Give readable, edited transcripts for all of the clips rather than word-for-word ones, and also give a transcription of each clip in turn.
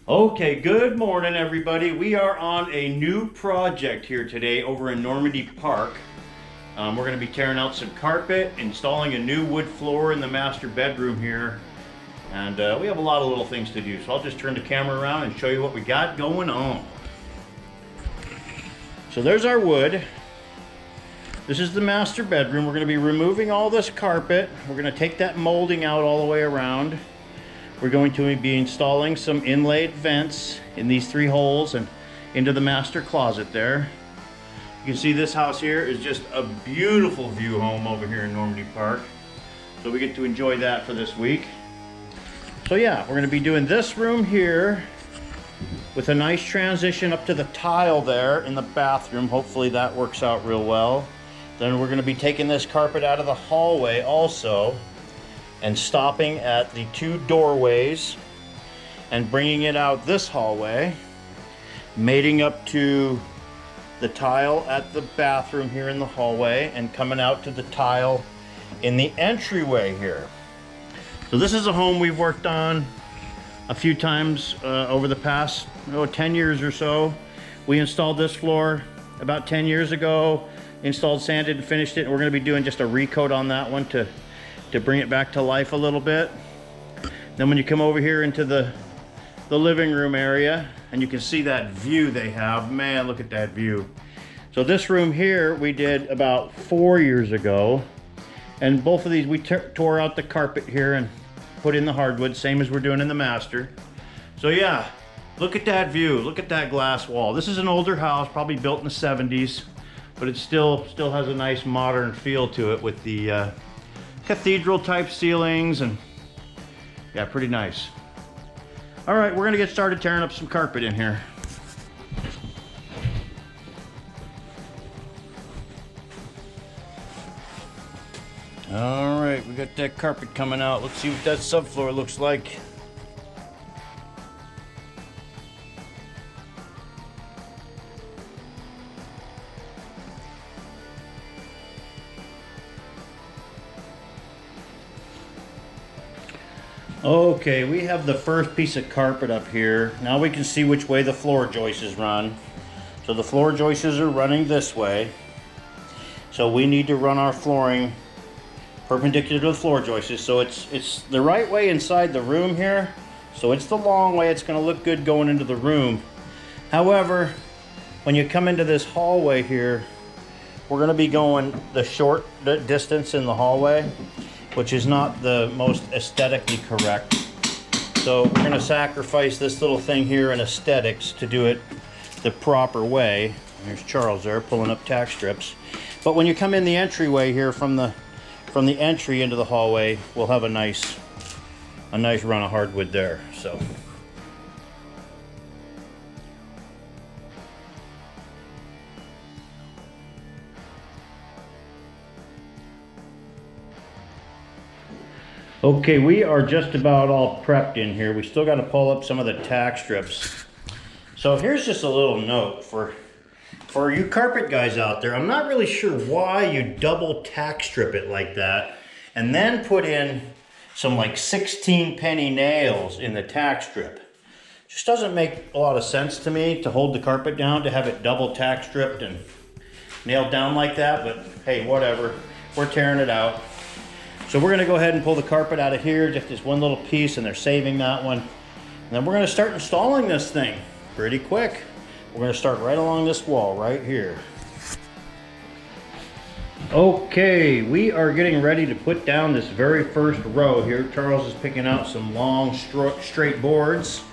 Okay, good morning everybody. We are on a new project here today over in Normandy Park. We're going to be tearing out some carpet, installing a new wood floor in the master bedroom here, and we have a lot of little things to do. So I'll just turn the camera around and show you what we got going on. So there's our wood. This is the master bedroom. We're going to be removing all this carpet. We're going to take that molding out all the way around. We're going to be installing some inlaid vents in these 3 holes and into the master closet there. You can see this house here is just a beautiful view home over here in Normandy Park. So we get to enjoy that for this week. So yeah, we're going to be doing this room here with a nice transition up to the tile there in the bathroom. Hopefully that works out real well. Then we're going to be taking this carpet out of the hallway also and stopping at the 2 doorways and bringing it out this hallway, mating up to the tile at the bathroom here in the hallway and coming out to the tile in the entryway here. So this is a home we've worked on a few times over the past 10 years or so. We installed this floor about 10 years ago, installed, sanded, and finished it, and we're going to be doing just a recoat on that one to bring it back to life a little bit. Then when you come over here into the living room area, and you can see that view they have, man, look at that view. So this room here we did about 4 years ago, and both of these we tore out the carpet here and put in the hardwood, same as we're doing in the master. So yeah, look at that view, look at that glass wall. This is an older house, probably built in the 70s, but it still has a nice modern feel to it with the cathedral type ceilings, and yeah, pretty nice. All right, we're gonna get started tearing up some carpet in here. All right, we got that carpet coming out. Let's see what that subfloor looks like. Okay, we have the first piece of carpet up here. Now we can see which way the floor joists run. So the floor joists are running this way. So we need to run our flooring perpendicular to the floor joists. So it's the right way inside the room here. So it's the long way. It's going to look good going into the room. However, when you come into this hallway here, we're going to be going the short distance in the hallway, which is not the most aesthetically correct. So we're gonna sacrifice this little thing here in aesthetics to do it the proper way. There's Charles there pulling up tack strips. But when you come in the entryway here from the entry into the hallway, we'll have a nice run of hardwood there. So. Okay, we are just about all prepped in here. We still got to pull up some of the tack strips. So here's just a little note for you carpet guys out there. I'm not really sure why you double tack strip it like that and then put in some like 16 penny nails in the tack strip. Just doesn't make a lot of sense to me to hold the carpet down, to have it double tack stripped and nailed down like that, but hey, whatever. We're tearing it out. So we're gonna go ahead and pull the carpet out of here, just this one little piece, and they're saving that one. And then we're gonna start installing this thing pretty quick. We're gonna start right along this wall right here. Okay, we are getting ready to put down this very first row here. Charles is picking out some long straight boards.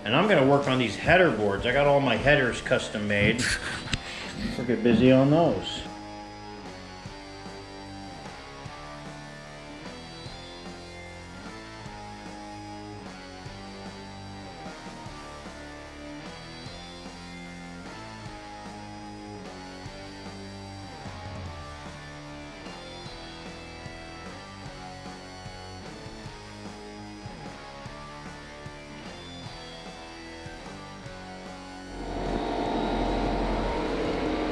And I'm gonna work on these header boards. I got all my headers custom made. We'll get busy on those.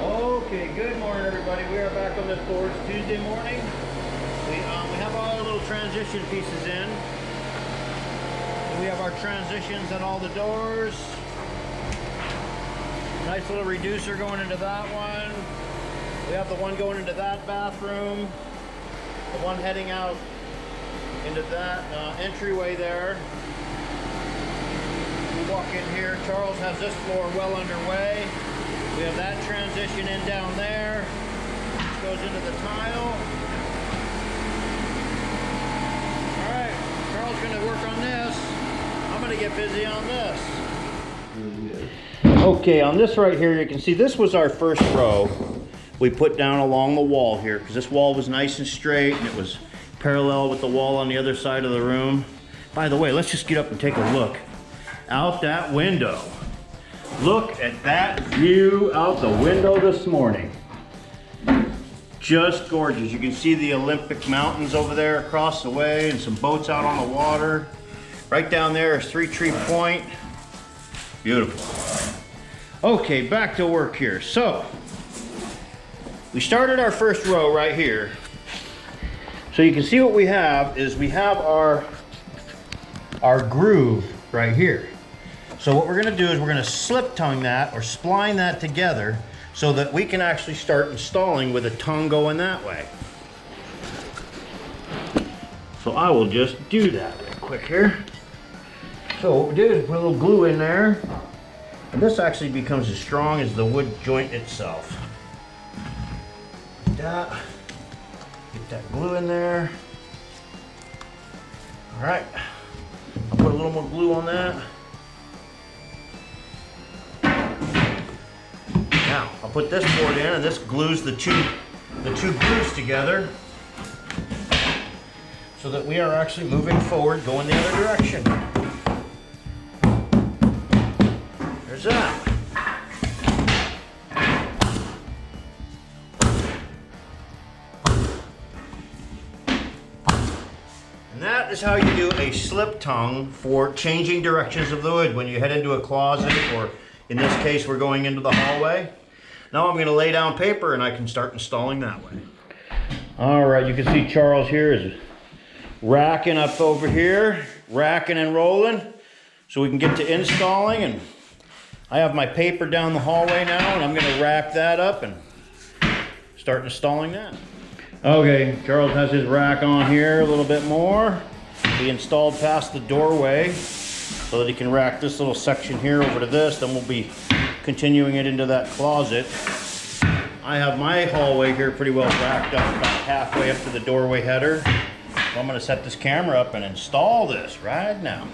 Okay, good morning everybody. We are back on this board. It's Tuesday morning. We have all our little transition pieces in. We have our transitions at all the doors. Nice little reducer going into that one. We have the one going into that bathroom. The one heading out into that entryway there. We walk in here. Charles has this floor well underway. We have that transition in down there. This goes into the tile. All right, Charles is going to work on this. I'm going to get busy on this. Okay, on this right here, you can see this was our first row we put down along the wall here, because this wall was nice and straight and it was parallel with the wall on the other side of the room. By the way, let's just get up and take a look out that window. Look at that view out the window this morning. Just gorgeous. You can see the Olympic Mountains over there across the way and some boats out on the water. Right down there is Three Tree Point. Beautiful. Okay, back to work here. So, we started our first row right here. So you can see what we have is we have our groove right here. So what we're gonna do is we're gonna slip tongue that or spline that together so that we can actually start installing with a tongue going that way. So I will just do that real quick here. So what we do is put a little glue in there, and this actually becomes as strong as the wood joint itself. That. Get that glue in there. All right, I'll put a little more glue on that. Now, I'll put this board in, and this glues the two grooves together so that we are actually moving forward, going the other direction. There's that. And that is how you do a slip tongue for changing directions of the wood when you head into a closet, or in this case, we're going into the hallway. Now I'm going to lay down paper and I can start installing that way. All right, you can see Charles here is racking up over here, racking and rolling so we can get to installing. And I have my paper down the hallway now, and I'm going to rack that up and start installing that. Okay, Charles has his rack on here a little bit more. He installed past the doorway so that he can rack this little section here over to this. Then we'll be continuing it into that closet. I have my hallway here pretty well racked up, about halfway up to the doorway header. So I'm going to set this camera up and install this right now.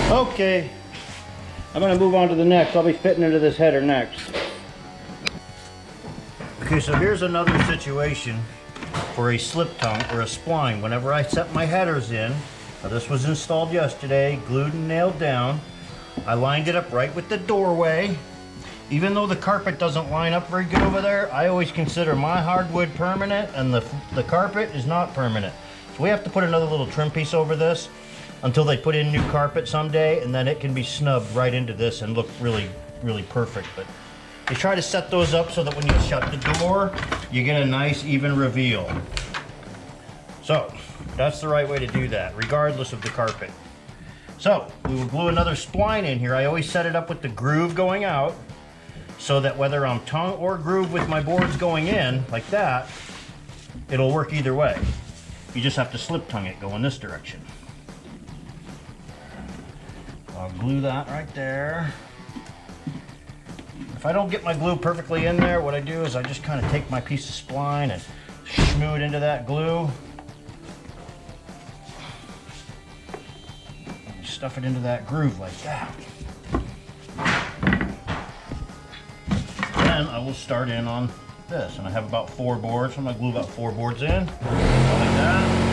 Okay, I'm going to move on to the next. I'll be fitting into this header next. Okay, so here's another situation for a slip tongue or a spline. Whenever I set my headers in, now this was installed yesterday, glued and nailed down. I lined it up right with the doorway. Even though the carpet doesn't line up very good over there, I always consider my hardwood permanent and the carpet is not permanent. So we have to put another little trim piece over this until they put in new carpet someday, and then it can be snubbed right into this and look really, really perfect. But you try to set those up so that when you shut the door, you get a nice even reveal. So that's the right way to do that, regardless of the carpet. So we will glue another spline in here. I always set it up with the groove going out so that whether I'm tongue or groove with my boards going in, like that, it'll work either way. You just have to slip tongue it going this direction. I'll glue that right there. If I don't get my glue perfectly in there, what I do is I just kind of take my piece of spline and shmoo it into that glue. And stuff it into that groove like that. Then I will start in on this, and I have about 4 boards. So I'm gonna glue about 4 boards in, like that.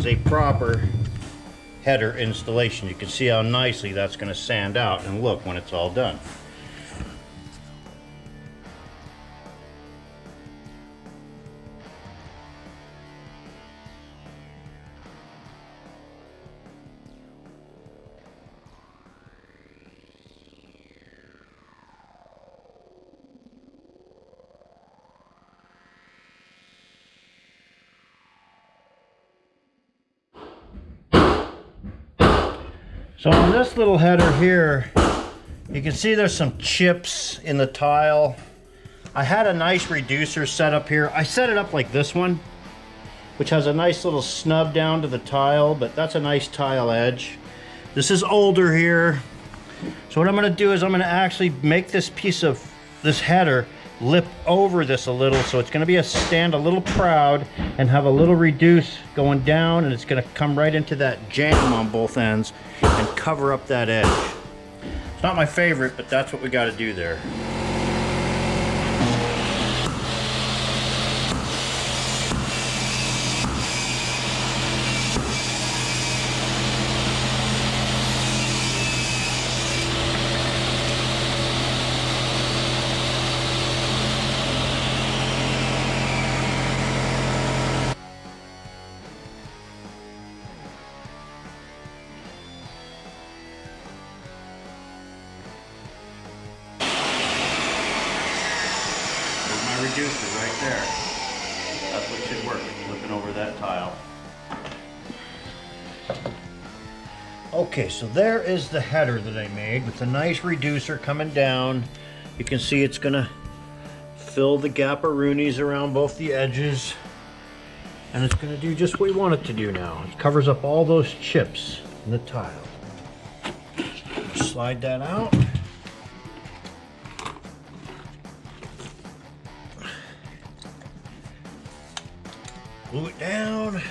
is a proper header installation. You can see how nicely that's going to sand out and look when it's all done. So on this little header here, you can see there's some chips in the tile. I had a nice reducer set up here. I set it up like this one, which has a nice little snub down to the tile, but that's a nice tile edge. This is older here. So what I'm gonna do is I'm gonna actually make this piece of this header lip over this a little, so it's gonna be stand a little proud and have a little reduce going down, and it's gonna come right into that jam on both ends and cover up that edge. It's not my favorite, but that's what we gotta do there. Reducer right there. That's what should work, flipping over that tile. Okay, so there is the header that I made with a nice reducer coming down. You can see it's gonna fill the gap-a-roonies around both the edges, and it's gonna do just what we want it to do now. It covers up all those chips in the tile. Slide that out. Glue it down.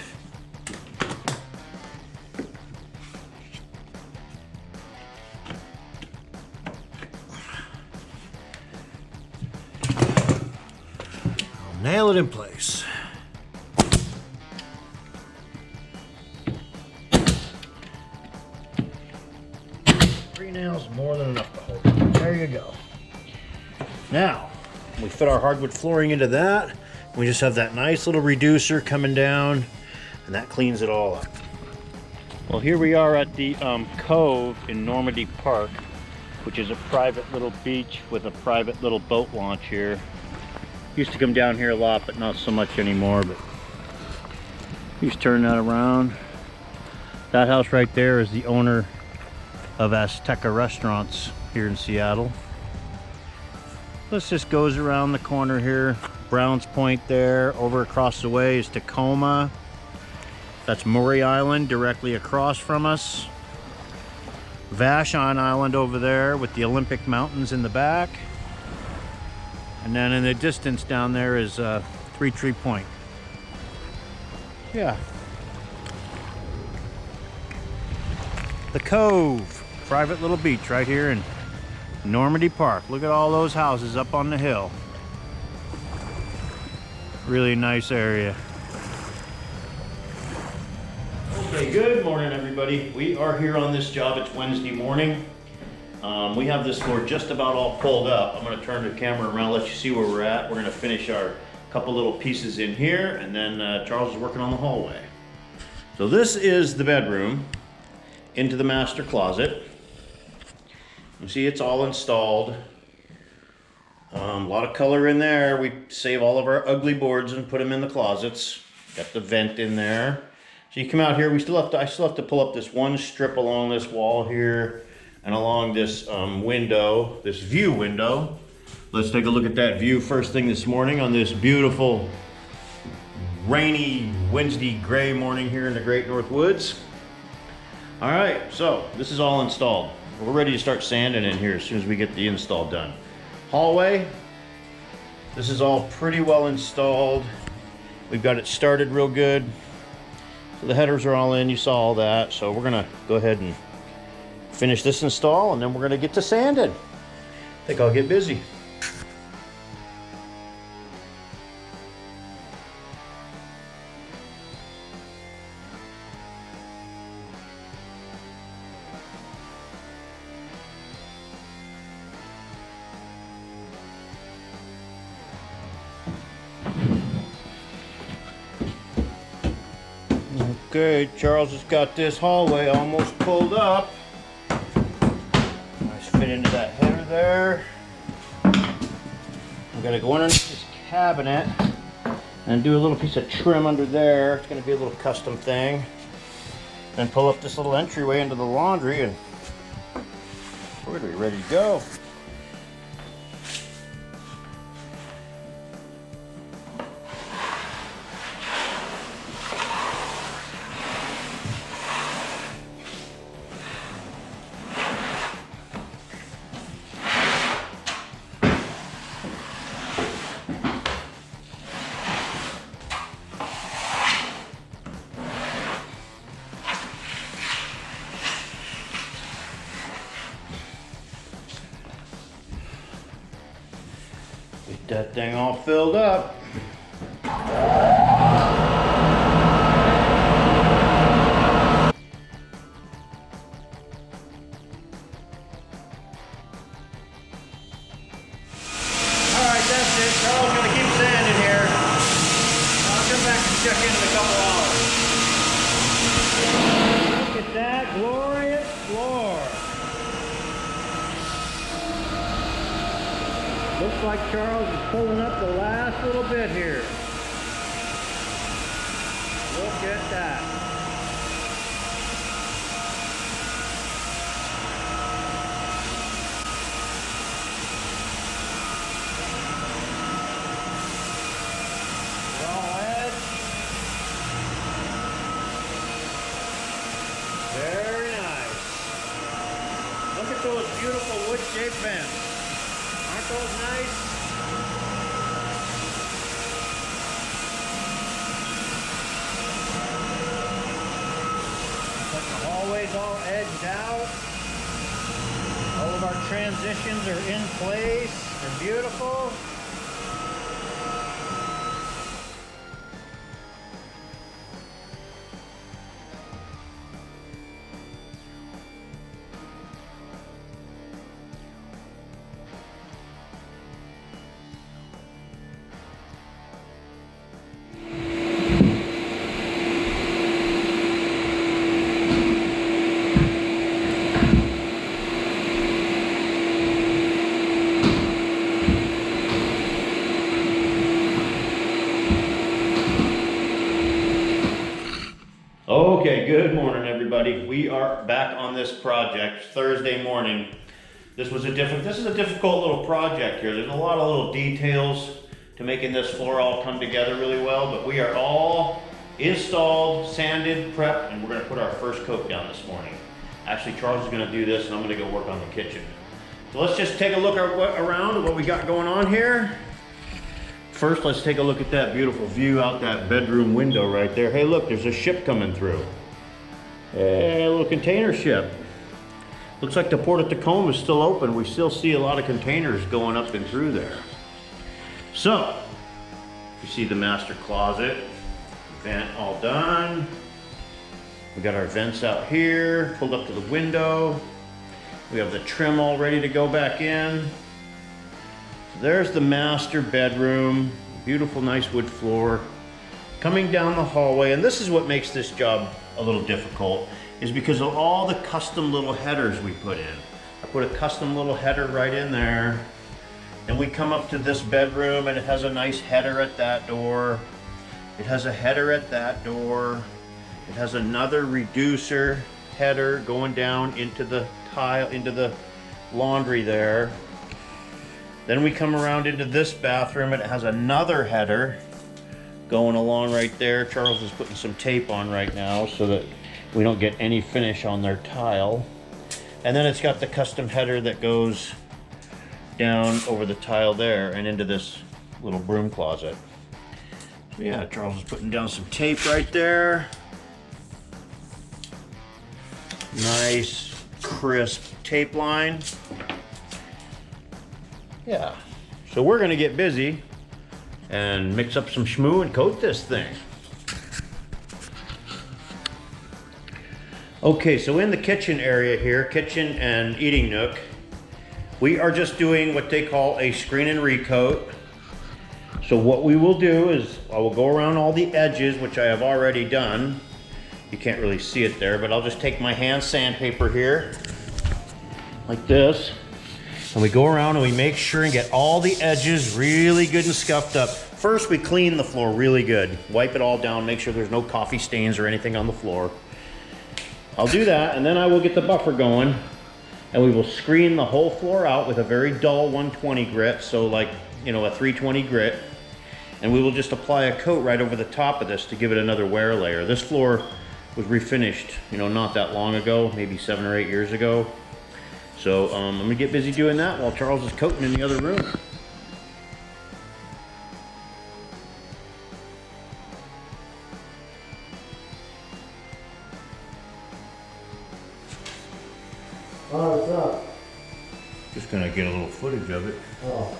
I'll nail it in place. Three nails, more than enough to hold it. There you go. Now, we fit our hardwood flooring into that. We just have that nice little reducer coming down, and that cleans it all up. Well, here we are at the Cove in Normandy Park, which is a private little beach with a private little boat launch here. Used to come down here a lot, but not so much anymore. But just turn that around. That house right there is the owner of Azteca Restaurants here in Seattle. This just goes around the corner here. Browns Point there. Over across the way is Tacoma. That's Maury Island directly across from us. Vashon Island over there with the Olympic Mountains in the back. And then in the distance down there is Three Tree Point. Yeah. The Cove. Private little beach right here in Normandy Park. Look at all those houses up on the hill. Really nice area. Okay, good morning everybody. We are here on this job. It's Wednesday morning. We have this floor just about all pulled up. I'm going to turn the camera around, let you see where we're at. We're going to finish our couple little pieces in here, and then Charles is working on the hallway. So this is the bedroom into the master closet. You see it's all installed. A lot of color in there. We save all of our ugly boards and put them in the closets. Got the vent in there. So you come out here, I still have to pull up this one strip along this wall here and along this window, this view window. Let's take a look at that view first thing this morning on this beautiful rainy Wednesday gray morning here in the Great North Woods. All right, so this is all installed. We're ready to start sanding in here as soon as we get the install done. Hallway, this is all pretty well installed. We've got it started real good. So the headers are all in, you saw all that. So we're gonna go ahead and finish this install, and then we're gonna get to sanding. I think I'll get busy. Okay, Charles has got this hallway almost pulled up. Nice fit into that header there. I'm gonna go underneath this cabinet and do a little piece of trim under there. It's gonna be a little custom thing. Then pull up this little entryway into the laundry and we're gonna be ready to go. Get that thing all filled up. Alright, that's it. Charles gonna keep sanding here. I'll come back and check in a couple hours. Look at that glorious floor. Looks like Charles is pulling up the last little bit here. Look at that. Raw edge. Very nice. Look at those beautiful wood-shaped vents. Aren't those nice? But the hallway's all edged out. All of our transitions are in place. They're beautiful. Okay, good morning everybody. We are back on this project Thursday morning. This is a difficult little project here. There's a lot of little details to making this floor all come together really well, but we are all installed, sanded, prepped, and we're gonna put our first coat down this morning. Actually, Charles is gonna do this and I'm gonna go work on the kitchen. So let's just take a look around at what we got going on here. First, let's take a look at that beautiful view out that bedroom window right there. Hey, look, there's a ship coming through. Hey, a little container ship. Looks like the port of Tacoma is still open. We still see a lot of containers going up and through there. So, you see the master closet, vent all done. We got our vents out here, pulled up to the window. We have the trim all ready to go back in. There's the master bedroom, beautiful nice wood floor. Coming down the hallway, and this is what makes this job a little difficult, is because of all the custom little headers we put in. I put a custom little header right in there. And we come up to this bedroom and it has a nice header at that door. It has a header at that door. It has another reducer header going down into the tile, into the laundry there. Then we come around into this bathroom and it has another header going along right there. Charles is putting some tape on right now so that we don't get any finish on their tile. And then it's got the custom header that goes down over the tile there and into this little broom closet. So yeah, Charles is putting down some tape right there. Nice, crisp tape line. Yeah, so we're gonna get busy and mix up some schmoo and coat this thing. Okay, so in the kitchen area here, kitchen and eating nook, we are just doing what they call a screen and recoat. So what we will do is I will go around all the edges, which I have already done, You can't really see it there, but I'll just take my hand sandpaper here, like this, and we go around and we make sure and get all the edges really good and scuffed up. First, we clean the floor really good. Wipe it all down, make sure there's no coffee stains or anything on the floor. I'll do that, and then I will get the buffer going, and we will screen the whole floor out with a very dull 120 grit, so like, you know, a 320 grit. And we will just apply a coat right over the top of this to give it another wear layer. This floor was refinished, you know, not that long ago, maybe 7 or 8 years ago. So I'm gonna get busy doing that while Charles is coating in the other room. Oh, what's up? Just gonna get a little footage of it. Oh.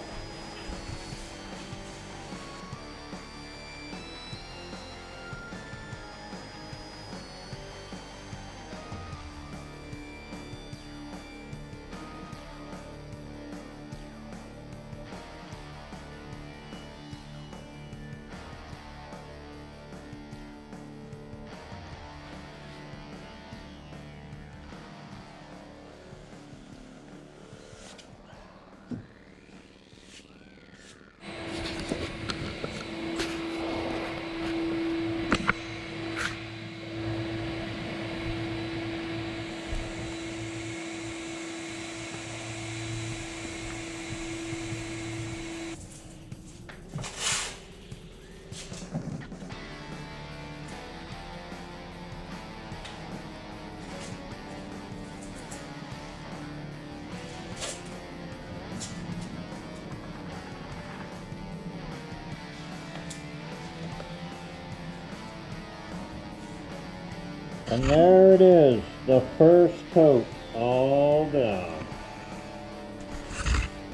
And there it is, the first coat, all done.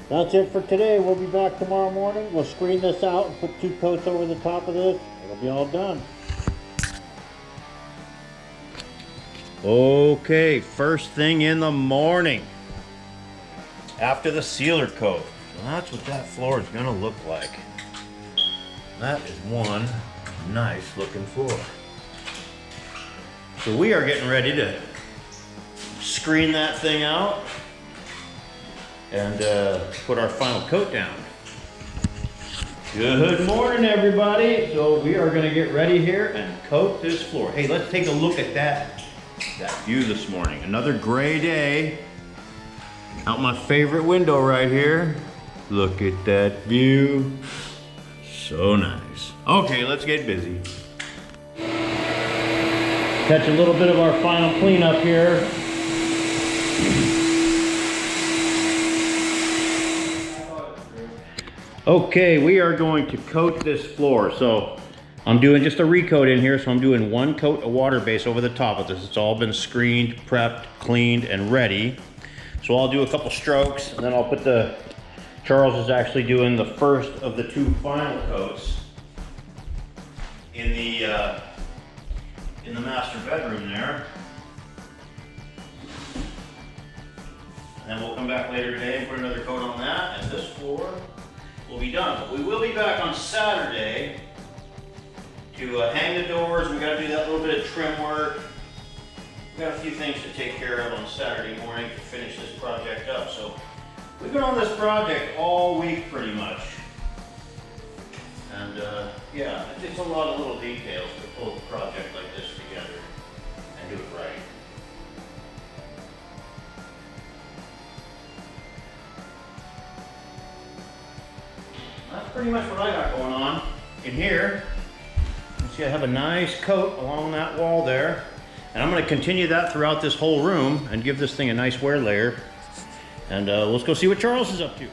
That's it for today. We'll be back tomorrow morning. We'll screen this out and put 2 coats over the top of this. It'll be all done. Okay, first thing in the morning, after the sealer coat. So that's what that floor is gonna look like. That is one nice looking floor. So we are getting ready to screen that thing out and put our final coat down. Good morning, everybody. So we are gonna get ready here and coat this floor. Hey, let's take a look at that view this morning. Another gray day. Out my favorite window right here. Look at that view. So nice. Okay, let's get busy. Catch a little bit of our final cleanup here. Okay, we are going to coat this floor. So I'm doing just a recoat in here, so I'm doing 1 coat of water base over the top of this. It's all been screened, prepped, cleaned, and ready. So I'll do a couple strokes, and then I'll put Charles is actually doing the first of the 2 final coats in the master bedroom there. And then we'll come back later today and put another coat on that, and this floor will be done. But we will be back on Saturday to hang the doors. We got to do that little bit of trim work. We got a few things to take care of on Saturday morning to finish this project up. So we've been on this project all week pretty much. And yeah, it's a lot of little details to pull a project like this together and do it right. That's pretty much what I got going on in here. You see I have a nice coat along that wall there. And I'm going to continue that throughout this whole room and give this thing a nice wear layer. And let's go see what Charles is up to.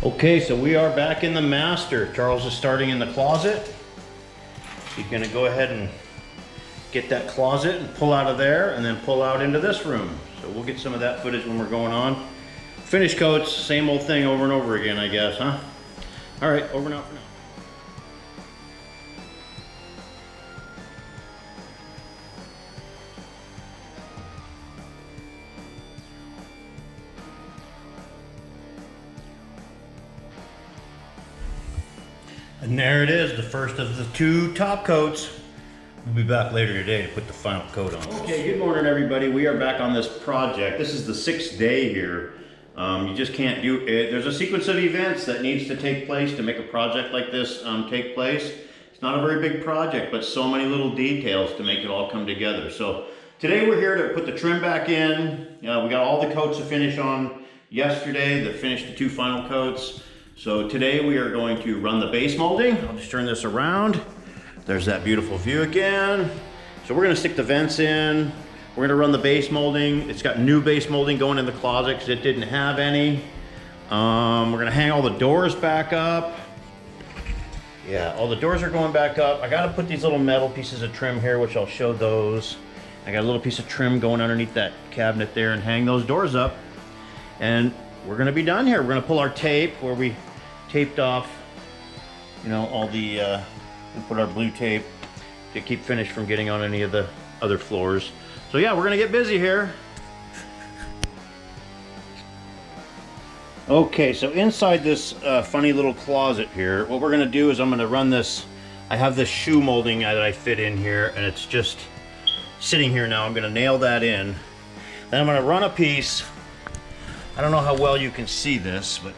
Okay, so we are back in the master. Charles is starting in the closet. He's going to go ahead and get that closet and pull out of there and then pull out into this room. So we'll get some of that footage when we're going on. Finish coats, same old thing over and over again, I guess, huh? All right, over and out for now. And there it is, the first of the 2 top coats. We'll be back later today to put the final coat on. Okay, good morning everybody. We are back on this project. This is the 6th day here. You just can't do it. There's a sequence of events that needs to take place to make a project like this take place. It's not a very big project, but so many little details to make it all come together. So today we're here to put the trim back in. We got all the coats to finish on yesterday, that finished the 2 final coats. So today we are going to run the base molding. I'll just turn this around. There's that beautiful view again. So we're gonna stick the vents in. We're gonna run the base molding. It's got new base molding going in the closet because it didn't have any. We're gonna hang all the doors back up. Yeah, all the doors are going back up. I gotta put these little metal pieces of trim here, which I'll show those. I got a little piece of trim going underneath that cabinet there and hang those doors up. And we're gonna be done here. We're gonna pull our tape where we taped off, you know, all the, we put our blue tape to keep finish from getting on any of the other floors. So yeah, we're gonna get busy here. Okay, so inside this funny little closet here, what we're gonna do is I'm gonna run this, I have this shoe molding that I fit in here and it's just sitting here now. I'm gonna nail that in. Then I'm gonna run a piece. I don't know how well you can see this, but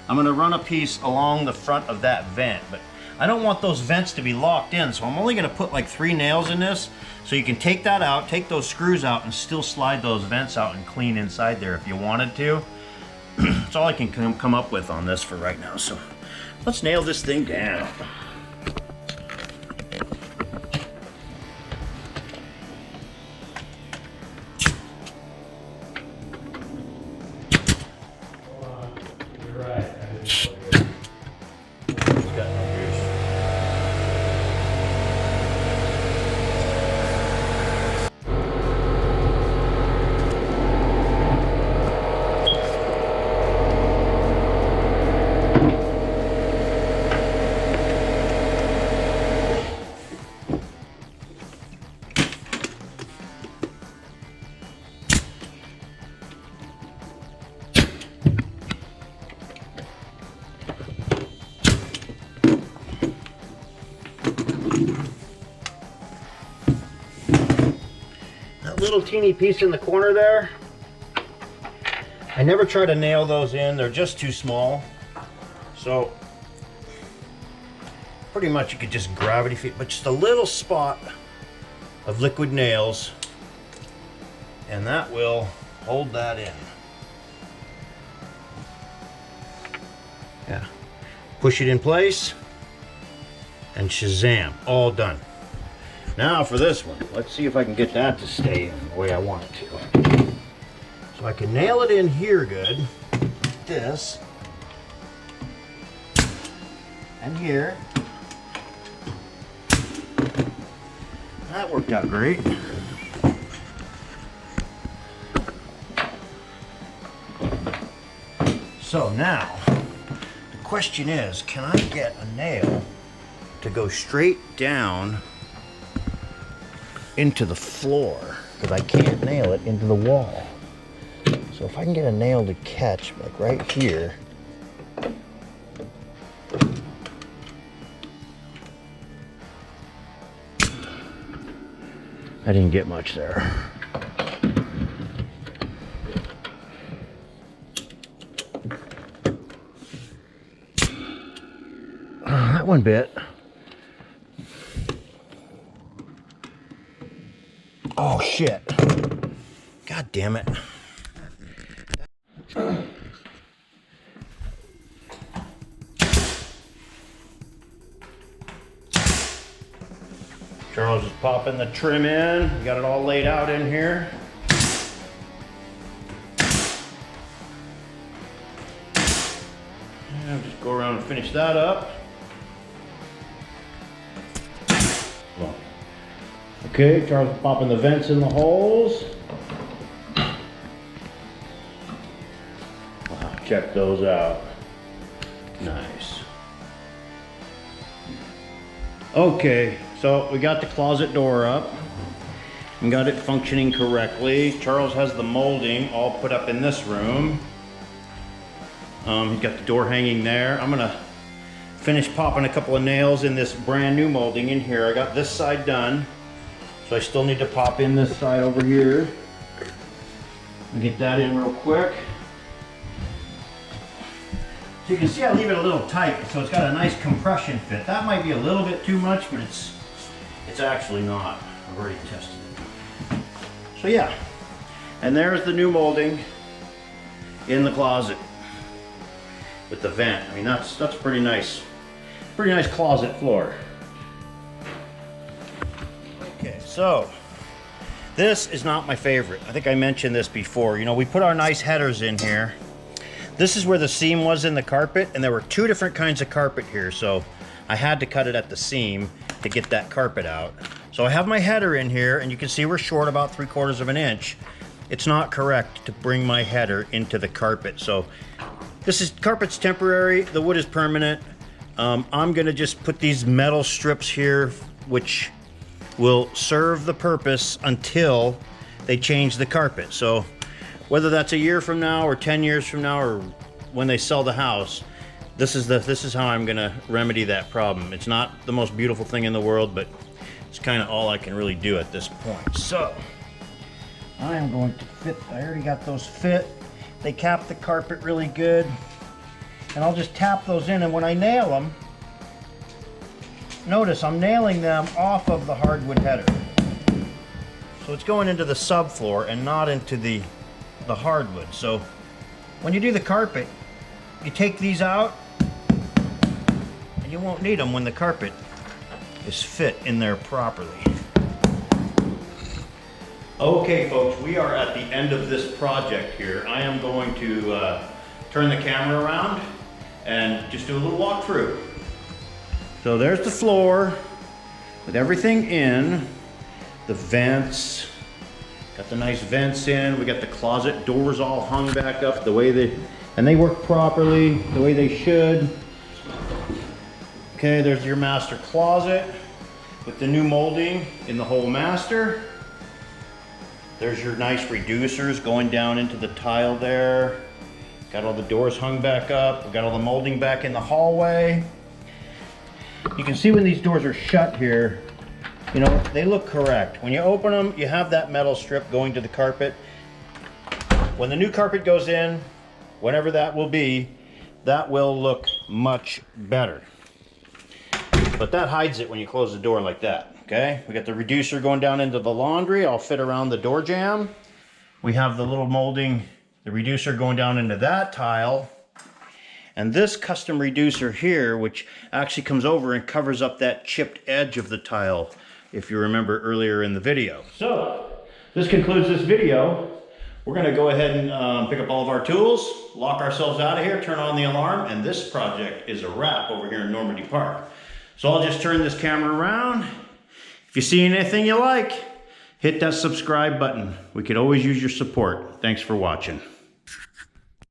I'm gonna run a piece along the front of that vent, but I don't want those vents to be locked in, so I'm only gonna put like 3 nails in this, so you can take that out, take those screws out, and still slide those vents out and clean inside there if you wanted to. That's all I can come up with on this for right now, so let's nail this thing down. Little teeny piece in the corner there, I never try to nail those in, they're just too small. So pretty much you could just gravity feed, but just a little spot of liquid nails and that will hold that in. Yeah, push it in place and shazam, all done. Now for this one, let's see if I can get that to stay in the way I want it to. So I can nail it in here good, like this, and here. That worked out great. So now, the question is, can I get a nail to go straight down into the floor, because I can't nail it into the wall. So if I can get a nail to catch, like right here, I didn't get much there. That one bit. Oh shit. God damn it. Charles is popping the trim in. We got it all laid out in here. And just go around and finish that up. Okay, Charles is popping the vents in the holes. Wow, check those out. Nice. Okay, so we got the closet door up and got it functioning correctly. Charles has the molding all put up in this room. He's got the door hanging there. I'm gonna finished popping a couple of nails in this brand new molding in here. I got this side done, so I still need to pop in this side over here. And get that in real quick. So you can see I leave it a little tight, so it's got a nice compression fit. That might be a little bit too much, but it's actually not. I've already tested it. So yeah, and there's the new molding in the closet with the vent. I mean, that's pretty nice closet floor. Okay, so this is not my favorite. I think I mentioned this before. You know, we put our nice headers in here. This is where the seam was in the carpet, and there were two different kinds of carpet here, so I had to cut it at the seam to get that carpet out. So I have my header in here, and you can see we're short about 3/4 of an inch. It's not correct to bring my header into the carpet. So carpet's temporary, the wood is permanent. I'm gonna just put these metal strips here, which will serve the purpose until they change the carpet. So whether that's a year from now or 10 years from now or when they sell the house, this is how I'm gonna remedy that problem. It's not the most beautiful thing in the world, but it's kind of all I can really do at this point. So I am going to fit, I already got those fit. They cap the carpet really good. And I'll just tap those in, and when I nail them, notice I'm nailing them off of the hardwood header. So it's going into the subfloor and not into the hardwood. So when you do the carpet, you take these out and you won't need them when the carpet is fit in there properly. Okay folks, we are at the end of this project here. I am going to turn the camera around and just do a little walkthrough. So there's the floor with everything in, the vents, got the nice vents in, we got the closet doors all hung back up the way they work properly, the way they should. Okay, there's your master closet with the new molding in the whole master. There's your nice reducers going down into the tile there. Got all the doors hung back up. We've got all the molding back in the hallway. You can see when these doors are shut here, you know, they look correct. When you open them, you have that metal strip going to the carpet. When the new carpet goes in, whenever that will be, that will look much better. But that hides it when you close the door like that, okay? We got the reducer going down into the laundry. I'll fit around the door jamb. We have the little molding, the reducer going down into that tile. And this custom reducer here, which actually comes over and covers up that chipped edge of the tile, if you remember earlier in the video. So, this concludes this video. We're gonna go ahead and pick up all of our tools, lock ourselves out of here, turn on the alarm, and this project is a wrap over here in Normandy Park. So I'll just turn this camera around. If you see anything you like, hit that subscribe button. We could always use your support. Thanks for watching.